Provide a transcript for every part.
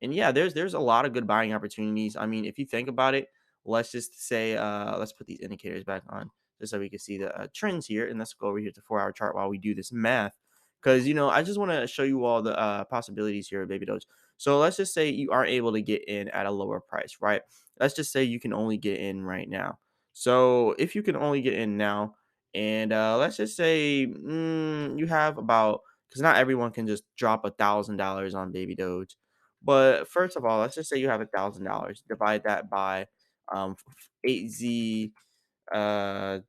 And yeah, there's a lot of good buying opportunities. I mean, if you think about it, let's just say let's put these indicators back on just so we can see the trends here, and let's go over here to 4 hour chart while we do this math. Because I just want to show you all the possibilities here, baby doge. So let's just say you aren't able to get in at a lower price, right? Let's just say you can only get in right now. So if you can only get in now, and let's just say you have about, because not everyone can just drop $1,000 on baby doge. But first of all, let's just say you have $1,000. Divide that by 8Z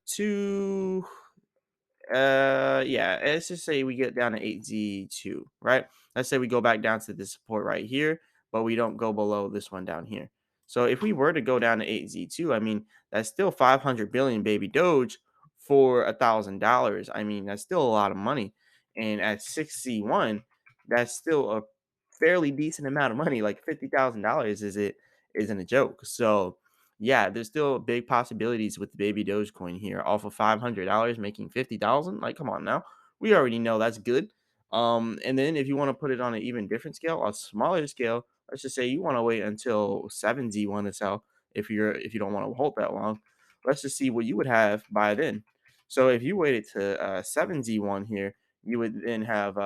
two. Yeah, let's just say we get down to 8Z2, right? Let's say we go back down to this support right here, but we don't go below this one down here. So if we were to go down to 8Z2, I mean, that's still 500 billion baby doge for $1,000. I mean, that's still a lot of money. And at 6Z1, that's still a fairly decent amount of money. Like $50,000 isn't a joke. So yeah, there's still big possibilities with the baby Dogecoin here. Off of $500 making 50,000. Like, come on now. We already know that's good. And then if you want to put it on an even different scale, a smaller scale, let's just say you want to wait until 7Z1 to sell if you don't want to hold that long. Let's just see what you would have by then. So if you waited to 7Z1 here, you would then have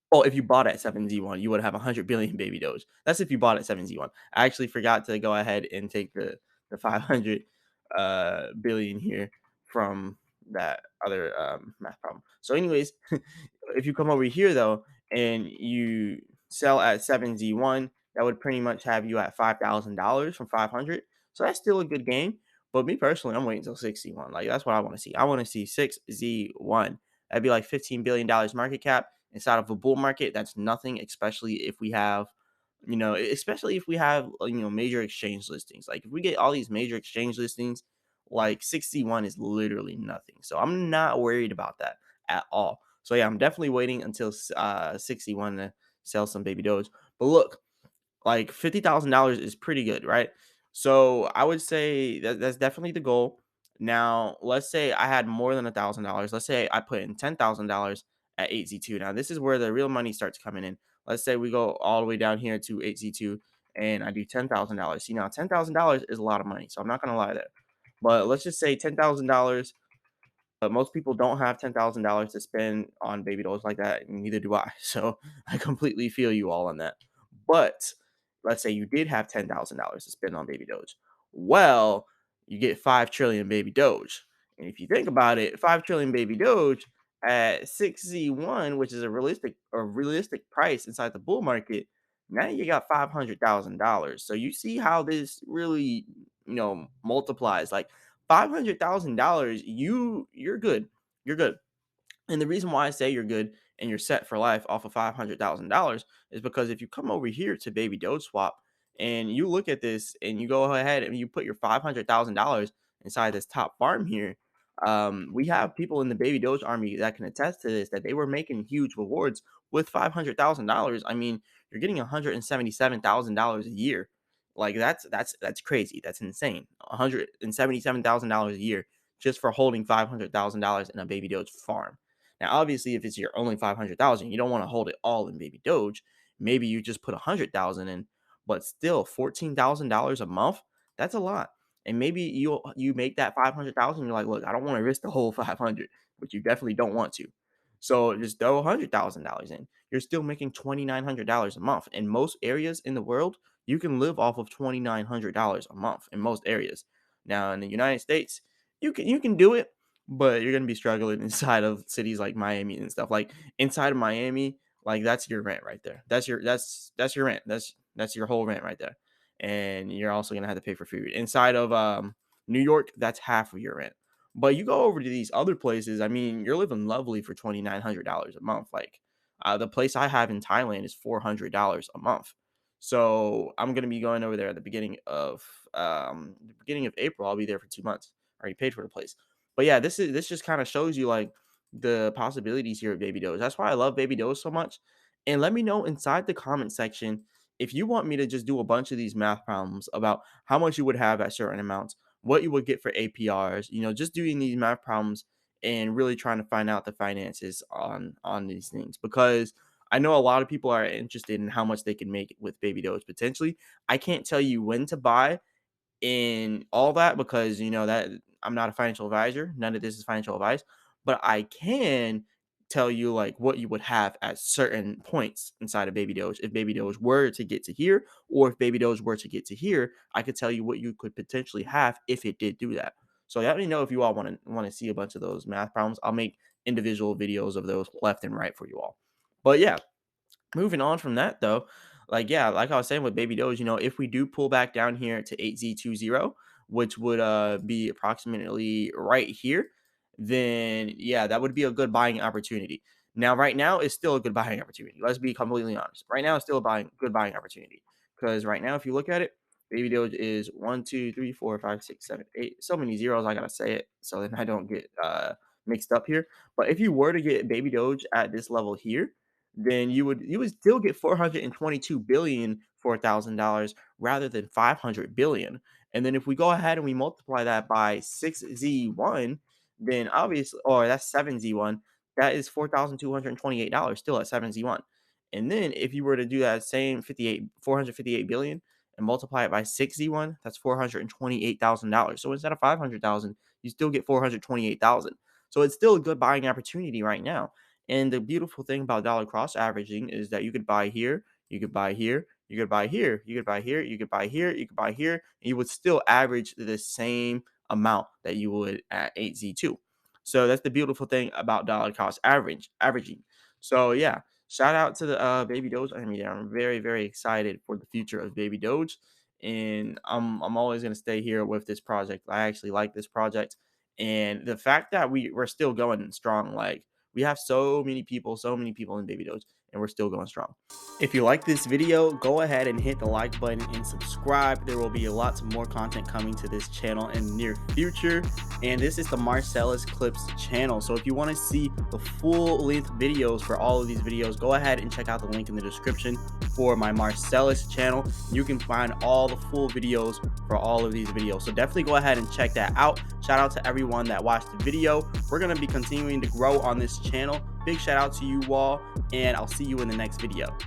well, if you bought at 7Z1, you would have 100 billion baby doge. That's if you bought at 7Z1. I actually forgot to go ahead and take the 500 billion here from that other math problem. So anyways, if you come over here though and you sell at 7Z1, that would pretty much have you at $5,000 from 500. So that's still a good game. But me personally, I'm waiting until 61. Like that's what I want to see. I want to see 6Z1. That'd be like $15 billion market cap inside of a bull market. That's nothing, especially if we have, especially if we have, major exchange listings. Like if we get all these major exchange listings, like 61 is literally nothing. So I'm not worried about that at all. So yeah, I'm definitely waiting until 61 to sell some baby doge. But look, like $50,000 is pretty good, right? So I would say that's definitely the goal. Now, let's say I had more than $1,000. Let's say I put in $10,000 at 8Z2. Now, this is where the real money starts coming in. Let's say we go all the way down here to 8Z2 and I do $10,000. See, now $10,000 is a lot of money. So I'm not going to lie there. But let's just say $10,000, but most people don't have $10,000 to spend on baby dolls like that, and neither do I. So I completely feel you all on that. But let's say you did have $10,000 to spend on baby doge. Well, you get 5 trillion baby doge. And if you think about it, 5 trillion baby doge at 6Z1, which is a realistic price inside the bull market, now you got $500,000. So you see how this really, multiplies. Like $500,000, you're good. You're good. And the reason why I say you're good and you're set for life off of $500,000 is because if you come over here to Baby Doge Swap and you look at this and you go ahead and you put your $500,000 inside this top farm here, we have people in the Baby Doge army that can attest to this, that they were making huge rewards with $500,000. I mean, you're getting $177,000 a year. Like that's crazy. That's insane. $177,000 a year just for holding $500,000 in a Baby Doge farm. Now, obviously, if it's your only 500,000, you don't want to hold it all in baby Doge. Maybe you just put 100,000 in, but still $14,000 a month. That's a lot. And maybe you make that 500,000. You're like, look, I don't want to risk the whole 500, but you definitely don't want to. So just throw $100,000 in. You're still making $2,900 a month. In most areas in the world, you can live off of $2,900 a month in most areas. Now in the United States, you can do it, but you're gonna be struggling inside of cities like Miami and stuff. Like inside of Miami, like that's your rent right there. That's your rent. That's your whole rent right there. And you're also gonna have to pay for food. Inside of New York, that's half of your rent. But you go over to these other places, I mean, you're living lovely for $2,900 a month. Like the place I have in Thailand is $400 a month. So I'm gonna be going over there at the beginning of April. I'll be there for 2 months. I already paid for the place. But yeah, this just kind of shows you like the possibilities here at Baby Doge. That's why I love Baby Doge so much. And let me know inside the comment section if you want me to just do a bunch of these math problems about how much you would have at certain amounts, what you would get for APRs, just doing these math problems and really trying to find out the finances on these things because I know a lot of people are interested in how much they can make with baby doge potentially. I can't tell you when to buy in all that because that I'm not a financial advisor. None of this is financial advice, but I can tell you like what you would have at certain points inside of baby doge. If baby doge were to get to here, or if baby doge were to get to here, I could tell you what you could potentially have if it did do that. So let me know if you all want to see a bunch of those math problems. I'll make individual videos of those left and right for you all. But yeah, moving on from that though, like yeah, like I was saying with baby doge, if we do pull back down here to 8Z20, which would be approximately right here, then yeah, that would be a good buying opportunity. Now, right now it's still a good buying opportunity. Let's be completely honest. Right now it's still a good buying opportunity. Because right now, if you look at it, baby doge is 1, 2, 3, 4, 5, 6, 7, 8. So many zeros, I gotta say it so then I don't get mixed up here. But if you were to get baby doge at this level here, then you would still get 422 billion for $1,000 rather than 500 billion. And then if we go ahead and we multiply that by 6Z1, then obviously, or that's 7Z1, that is $4,228 still at 7Z1. And then if you were to do that same 458 billion and multiply it by 6Z1, that's $428,000. So instead of 500,000, you still get 428,000. So it's still a good buying opportunity right now. And the beautiful thing about dollar cost averaging is that you could buy here, you could buy here, you could buy here, you could buy here, you could buy here, you could buy here, and you would still average the same amount that you would at 8Z2. So that's the beautiful thing about dollar cost averaging. So yeah, shout out to the Baby Doge. I mean, yeah, I'm very, very excited for the future of Baby Doge. And I'm always gonna stay here with this project. I actually like this project. And the fact that we're still going strong, like we have so many people in Baby Doge, and we're still going strong. If you like this video, go ahead and hit the like button and subscribe. There will be lots more content coming to this channel in the near future. And this is the Marcellus Clips channel. So if you want to see the full length videos for all of these videos, go ahead and check out the link in the description for my Marcellus channel. You can find all the full videos for all of these videos. So definitely go ahead and check that out. Shout out to everyone that watched the video. We're going to be continuing to grow on this channel. Big shout out to you all, and I'll see you in the next video.